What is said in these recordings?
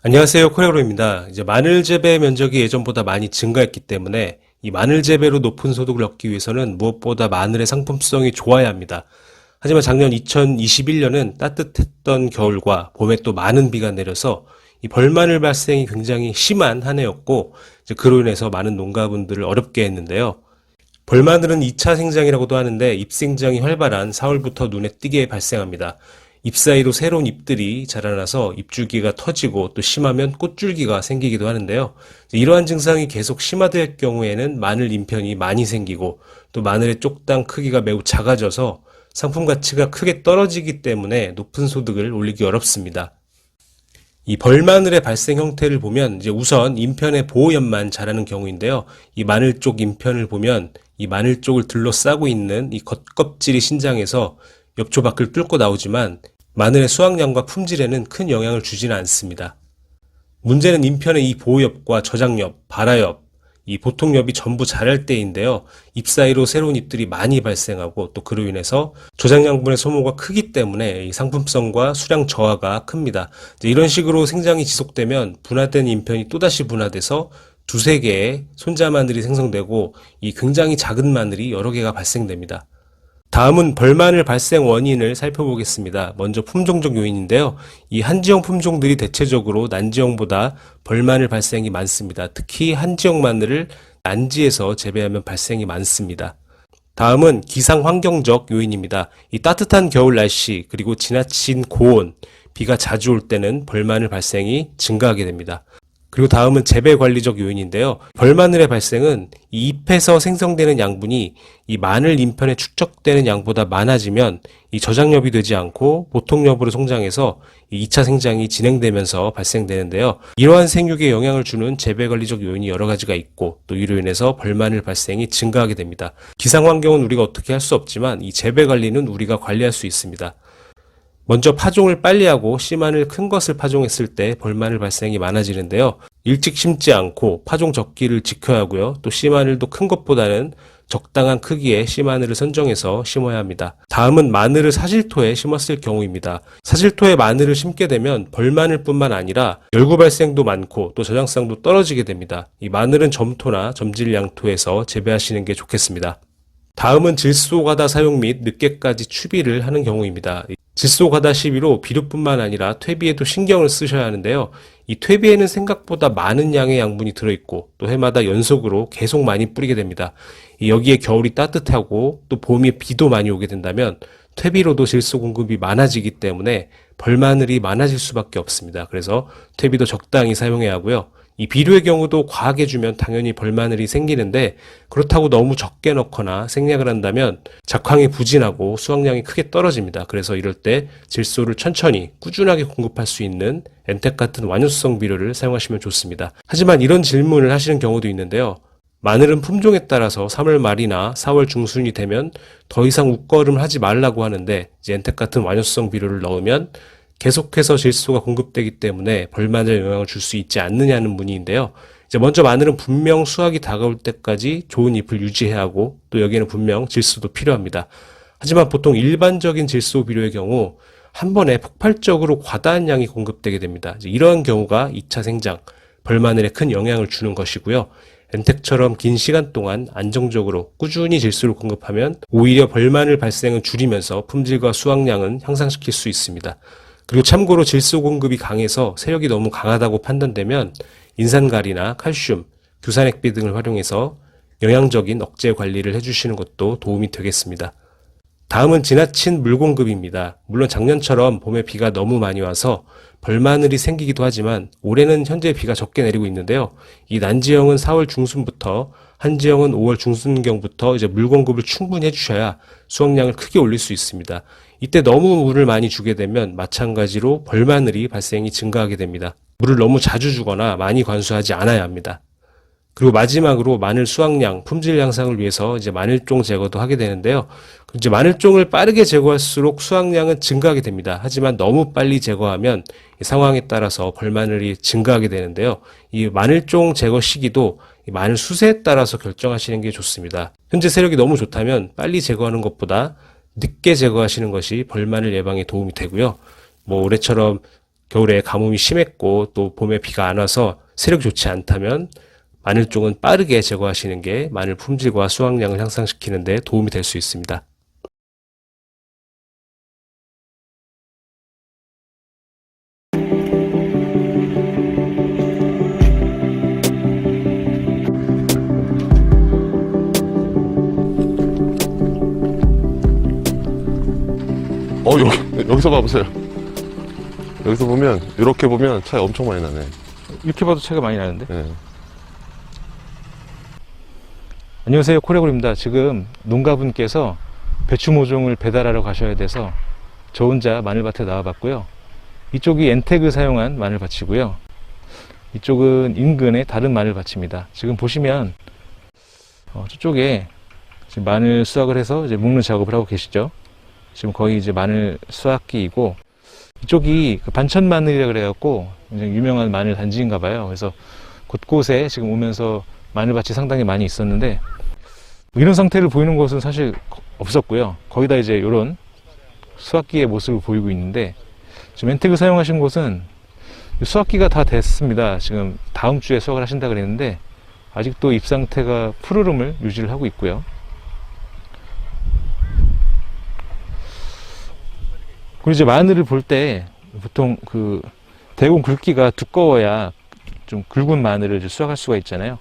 안녕하세요. 코레오로입니다. 이제 마늘 재배 면적이 예전보다 많이 증가했기 때문에 이 마늘 재배로 높은 소득을 얻기 위해서는 무엇보다 마늘의 상품성이 좋아야 합니다. 하지만 작년 2021년은 따뜻했던 겨울과 봄에 또 많은 비가 내려서 이 벌마늘 발생이 굉장히 심한 한 해였고, 이제 그로 인해서 많은 농가분들을 어렵게 했는데요. 벌마늘은 2차 생장이라고도 하는데 잎생장이 활발한 4월부터 눈에 띄게 발생합니다. 잎 사이로 새로운 잎들이 자라나서 잎줄기가 터지고 또 심하면 꽃줄기가 생기기도 하는데요. 이러한 증상이 계속 심화될 경우에는 마늘 잎편이 많이 생기고 또 마늘의 쪽당 크기가 매우 작아져서 상품 가치가 크게 떨어지기 때문에 높은 소득을 올리기 어렵습니다. 이 벌마늘의 발생 형태를 보면 이제 우선 잎편의 보호엽만 자라는 경우인데요. 이 마늘 쪽 잎편을 보면 이 마늘 쪽을 둘러싸고 있는 이 겉껍질이 신장해서 엽초 밖을 뚫고 나오지만 마늘의 수확량과 품질에는 큰 영향을 주지는 않습니다. 문제는 잎편의 이 보호엽과 저장엽, 발화엽, 이 보통엽이 전부 자랄 때인데요. 잎 사이로 새로운 잎들이 많이 발생하고 또 그로 인해서 조장양분의 소모가 크기 때문에 이 상품성과 수량 저하가 큽니다. 이런 식으로 생장이 지속되면 분화된 잎편이 또다시 분화돼서 두세 개의 손자 마늘이 생성되고 이 굉장히 작은 마늘이 여러 개가 발생됩니다. 다음은 벌마늘 발생 원인을 살펴보겠습니다. 먼저 품종적 요인인데요. 이 한지형 품종들이 대체적으로 난지형보다 벌마늘 발생이 많습니다. 특히 한지형 마늘을 난지에서 재배하면 발생이 많습니다. 다음은 기상 환경적 요인입니다. 이 따뜻한 겨울 날씨 그리고 지나친 고온, 비가 자주 올 때는 벌마늘 발생이 증가하게 됩니다. 그리고 다음은 재배 관리적 요인인데요. 벌마늘의 발생은 이 잎에서 생성되는 양분이 이 마늘 잎편에 축적되는 양보다 많아지면 이 저장엽이 되지 않고 보통엽으로 성장해서 이 2차 생장이 진행되면서 발생되는데요. 이러한 생육에 영향을 주는 재배 관리적 요인이 여러 가지가 있고 또 이로 인해서 벌마늘 발생이 증가하게 됩니다. 기상 환경은 우리가 어떻게 할 수 없지만 이 재배 관리는 우리가 관리할 수 있습니다. 먼저 파종을 빨리 하고 씨마늘 큰 것을 파종했을 때 벌마늘 발생이 많아지는데요. 일찍 심지 않고 파종 적기를 지켜야 하고요. 또 씨마늘도 큰 것보다는 적당한 크기의 씨마늘을 선정해서 심어야 합니다. 다음은 마늘을 사질토에 심었을 경우입니다. 사질토에 마늘을 심게 되면 벌마늘뿐만 아니라 열구 발생도 많고 또 저장성도 떨어지게 됩니다. 이 마늘은 점토나 점질 양토에서 재배하시는 게 좋겠습니다. 다음은 질소가다 사용 및 늦게까지 추비를 하는 경우입니다. 질소가다 시비로 비료뿐만 아니라 퇴비에도 신경을 쓰셔야 하는데요. 이 퇴비에는 생각보다 많은 양의 양분이 들어있고 또 해마다 연속으로 계속 많이 뿌리게 됩니다. 여기에 겨울이 따뜻하고 또 봄에 비도 많이 오게 된다면 퇴비로도 질소 공급이 많아지기 때문에 벌마늘이 많아질 수밖에 없습니다. 그래서 퇴비도 적당히 사용해야 하고요. 이 비료의 경우도 과하게 주면 당연히 벌마늘이 생기는데 그렇다고 너무 적게 넣거나 생략을 한다면 작황이 부진하고 수확량이 크게 떨어집니다. 그래서 이럴 때 질소를 천천히 꾸준하게 공급할 수 있는 엔텍 같은 완효성 비료를 사용하시면 좋습니다. 하지만 이런 질문을 하시는 경우도 있는데요. 마늘은 품종에 따라서 3월 말이나 4월 중순이 되면 더 이상 웃거름을 하지 말라고 하는데 이제 엔텍 같은 완효성 비료를 넣으면 계속해서 질소가 공급되기 때문에 벌마늘에 영향을 줄 수 있지 않느냐는 문의인데요. 이제 먼저 마늘은 분명 수확이 다가올 때까지 좋은 잎을 유지해야 하고 또 여기에는 분명 질소도 필요합니다. 하지만 보통 일반적인 질소 비료의 경우 한 번에 폭발적으로 과다한 양이 공급되게 됩니다. 이러한 경우가 2차 생장, 벌마늘에 큰 영향을 주는 것이고요. 엔텍처럼 긴 시간 동안 안정적으로 꾸준히 질소를 공급하면 오히려 벌마늘 발생은 줄이면서 품질과 수확량은 향상시킬 수 있습니다. 그리고 참고로 질소 공급이 강해서 세력이 너무 강하다고 판단되면 인산가리나 칼슘, 규산액비 등을 활용해서 영양적인 억제 관리를 해주시는 것도 도움이 되겠습니다. 다음은 지나친 물 공급입니다. 물론 작년처럼 봄에 비가 너무 많이 와서 벌마늘이 생기기도 하지만 올해는 현재 비가 적게 내리고 있는데요. 이 난지형은 4월 중순부터 한지형은 5월 중순경부터 이제 물 공급을 충분히 해주셔야 수확량을 크게 올릴 수 있습니다. 이때 너무 물을 많이 주게 되면 마찬가지로 벌마늘이 발생이 증가하게 됩니다. 물을 너무 자주 주거나 많이 관수하지 않아야 합니다. 그리고 마지막으로 마늘 수확량, 품질 향상을 위해서 이제 마늘종 제거도 하게 되는데요. 이제 마늘종을 빠르게 제거할수록 수확량은 증가하게 됩니다. 하지만 너무 빨리 제거하면 상황에 따라서 벌마늘이 증가하게 되는데요. 이 마늘종 제거 시기도 마늘 수세에 따라서 결정하시는 게 좋습니다. 현재 세력이 너무 좋다면 빨리 제거하는 것보다 늦게 제거하시는 것이 벌마늘 예방에 도움이 되고요. 올해처럼 겨울에 가뭄이 심했고 또 봄에 비가 안 와서 세력이 좋지 않다면 마늘 쪽은 빠르게 제거하시는 게 마늘 품질과 수확량을 향상시키는 데 도움이 될 수 있습니다. 여기서 봐보세요. 여기서 보면, 이렇게 보면 차이 엄청 많이 나네. 이렇게 봐도 차이가 많이 나는데? 예. 안녕하세요, 코레골입니다. 지금 농가분께서 배추 모종을 배달하러 가셔야 돼서 저 혼자 마늘밭에 나와봤고요. 이쪽이 엔텍을 사용한 마늘밭이고요. 이쪽은 인근의 다른 마늘밭입니다. 지금 보시면 저쪽에 지금 마늘 수확을 해서 이제 묶는 작업을 하고 계시죠. 지금 거의 이제 마늘 수확기이고, 이쪽이 그 반천 마늘이라 그래갖고 굉장히 유명한 마늘 단지인가 봐요. 그래서 곳곳에 지금 오면서 마늘밭이 상당히 많이 있었는데, 이런 상태를 보이는 곳은 사실 없었고요. 거의 다 이제 이런 수확기의 모습을 보이고 있는데, 지금 엔텍을 사용하신 곳은 수확기가 다 됐습니다. 지금 다음 주에 수확을 하신다 그랬는데 아직도 잎 상태가 푸르름을 유지를 하고 있고요. 그리고 이제 마늘을 볼 때 보통 그 대공 굵기가 두꺼워야 좀 굵은 마늘을 이제 수확할 수가 있잖아요.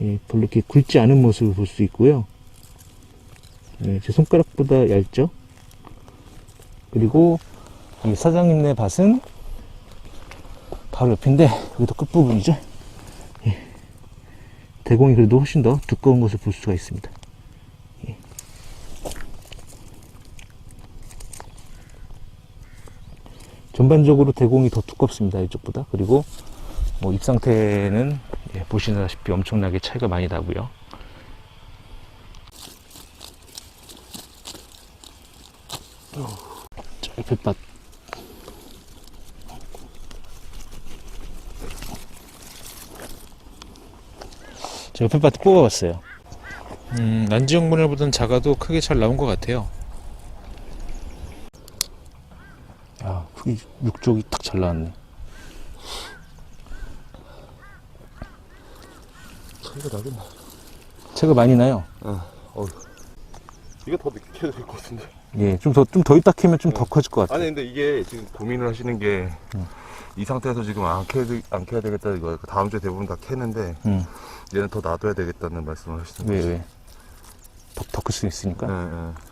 예, 별로 이렇게 굵지 않은 모습을 볼 수 있고요. 예, 제 손가락보다 얇죠. 그리고 이 사장님네 밭은 바로 옆인데 여기도 끝부분이죠. 예. 대공이 그래도 훨씬 더 두꺼운 것을 볼 수가 있습니다. 예. 전반적으로 대공이 더 두껍습니다. 이쪽보다. 그리고 뭐 잎 상태는 예, 보시다시피 엄청나게 차이가 많이 나고요. 자, 옆에 밭. 저 옆에 밭 뽑아봤어요. 난지형 분할보다는 작아도 크게 잘 나온 것 같아요. 아, 크기 육쪽이 딱 잘 나왔네. 차이가 나겠네. 차이가 많이 나요. 이게 더 늦게 될 것 같은데. 예, 좀 더 있다 캐면 좀 더 커질 것 같아요. 아니, 근데 이게 지금 고민을 하시는 게, 이 상태에서 지금 안 캐야 되겠다, 이거. 다음 주에 대부분 다 캐는데, 얘는 더 놔둬야 되겠다는 말씀을 하시는 거죠. 왜? 더 클 수 있으니까. 예, 예.